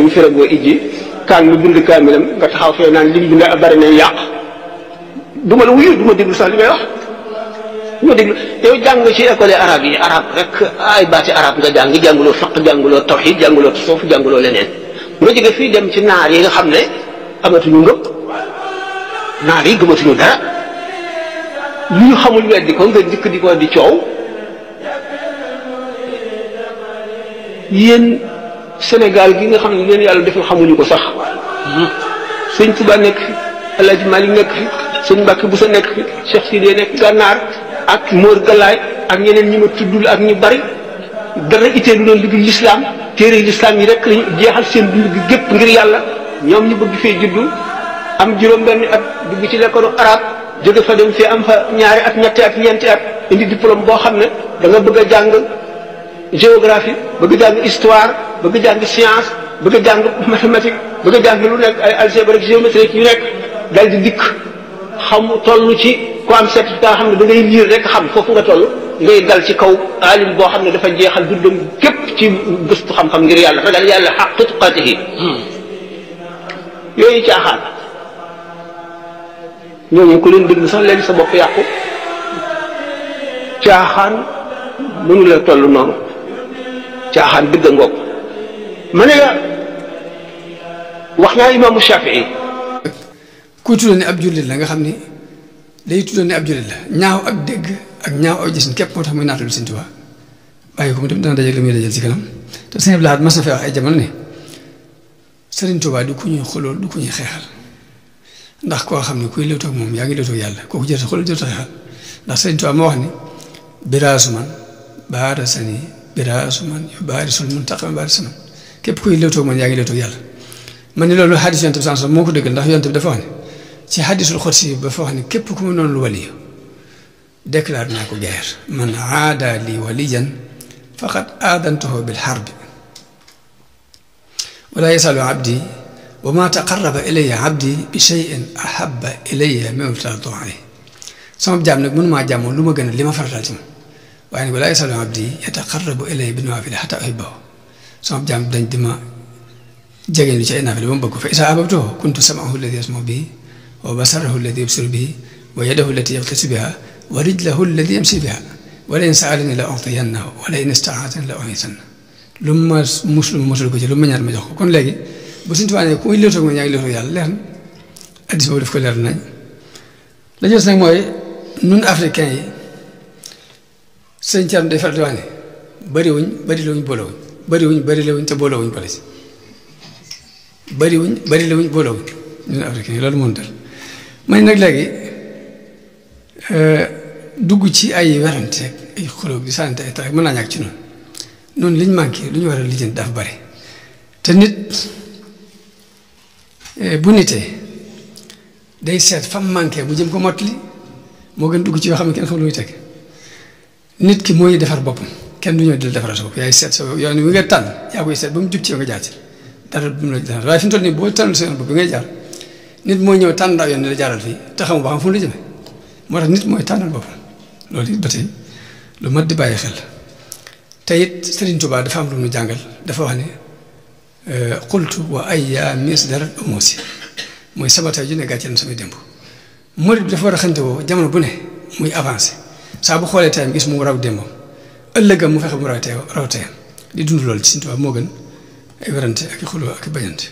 bu feragoo ijji kaan mu bind kaamilam nga taxaw fee naan li mu bind bari na yàq du ma la wuyu du ma déglu sax li may wax du ma déglu yow jàng ci école arabe yi arabe rek ay baati arabe nga jànguloo fiq jànguloo tawhid jànguloo tasawuf jànguloo leneen nga jóge fii dem ci naar yi nga xam ne amatuñu ngëpp naar yi gëmatuñu dara lu ñu xamul weddi ko nga dikk di ko di coow yéen Sénégal gi nga xam ne leen yàlla defal xamuñu ko sax sëñ Tuba nekk fi El Hadj Malick nekk fi sëñ Mbacke Bousso nekk fi Cheikh Sidé nekk Gànnaar ak Mor Galaay ak ñeneen ñi ma tuddul ak ñu bari dara itteelu loolu liggéey l'islam téere l'islam yi rek lañu jeexal seen dund gi gépp ngir yàlla ñoom ñu bëgg fee juddu am juróom-benni at dugg ci l'école arabe jóge fa dem fee am fa ñaari at ñetti at ñeenti at indi diplôme boo xam ne da nga bëgg a jàng géographie bëgg a jàng histoire bëgg a jàng science bëgg a jàng mathématique bëgg a jàng lu nekk ay algèbre ak géométrie yu nekk dal di dikk xam toll ci ku am certificat xam ne da ngay lire rek xam foofu nga toll ngay dal ci kaw alim boo xam ne dafa jeexal dundam képp ci gëstu xam-xam ngir yàlla ragal yàlla xaqu tuqaatihi yooyu caaxaan ñooñu ku leen déglu sax léegi sa bopp yàqu caaxaan mënu la toll noonu caaxaan dëgg a ngoog ma ne la wax naa imaamu Shafii kuy tuddoo ne ab jullit la nga xam ni day tuddoo ne ab jullit la ñaaw ak dégg ak ñaaw aw gisin képp moo tax muy naatalu Sëñ Tuubaa bàyyi ko mu dem dana dajal li muy dajal ci kanam te Sëñ Abdul Ahad mas na fee wax ay jamono ne Sëriñ Tuubaa du ku ñuy xulool du ku ñuy xeexal ndax koo xam ne kuy lewtoog moom yaa ngi lewtoog yàlla kooku jërta xulool jërta xeexal ndax Sëriñ Tuubaa moo wax ni biraasu man baara sani biraasu man yu baari sul mun taqam baari saman képp kuy lewtoog man yaa ngi lewtoog yàlla man ni loolu xadis yonent bi sans moo ko dëggal ndax yonent bi dafa wax ne ci xadisul xudsi bi dafa wax ne képp ku mu noonu lu waliyu déclaré naa ko guerre man aada li waliyan faqad aadantuhu bil harbi wala yasalu abdi wa ma taqarraba ilayya abdi bi shay'in ahabba ilayya mimma aftaratu alayhi sama jaam nag mënumaa jàmmoon lu ma gën a li ma farataal ci moom waaye nag wala yasalu abdi yataqarrabu ilayya bin nawaafil hatta uhibbahu sama jaam dañ di ma jege lu ci ay naafile ba mu bëgg ko fa isaa ahbabtuhu kuntu sam'ahu alladi yasma'u bihi wa basarahu alladi yubsiru bihi wa yadahu allati yabtashu biha wa rijlahu allati yamshi biha wa la in sa'alani la u'tiyannahu wa la in ista'aazani la u'iizannahu lu ma musul ko ci lu ma ñaan ma jox ko kon léegi bu Sëñ Tuubaa ne ku muy lewtoog ma ñaa ngi lewtoog yàlla leer na addis boobu daf ko leer nañ la jot nag mooy nun africain yi sëñ Thierno day faral di wax ne bëriwuñ bërilewuñ te boolewuñ pare si bërilewuñ boolewuñ ñun africain yi loolu moo dal man nag léegi dugg ci ay werante ay xulóog di sànnante ay tax mën naa ñàkk ci noonu liñ manqué lu ñu war a lijjanti dafa bari te nit bu nitee day seet fam manqué mu jëm ko mottali moo gën dugg ci yoo xam ne kenn xam lu muy teg nit ki mooy defar boppam kenn du ñëw di la defaral sa bopp yaay seet sa yoon wi nga tànn yaa koy seet ba mu jub ci yow nga jaar ci dara bu mu la defar waaye fi mu toll nii boo tànn sa yoon bopp bi ngay jaar nit mooy ñëw tànn ndaw yoon ni la jaaral fii te xamu ba xam fu mu la jëmee moo tax nit mooy tànnal boppam loolu it ba tey lu mat di bàyyi xel te it Sëriñ Tuubaa dafa am lu mu jàngal dafa wax ne qultu wa ayya misdarat umusi mooy sama tey ju ne gàcceel na samay démb murid bi dafa war a xante woo jamono bu ne muy avancé saa bu xoolee tayam gis mu raw démbam ëllëgam mu fexe mu raw teyam di dund loolu ci Sëriñ Tuubaa moo gën ay werante ak i xuloo ak i bañante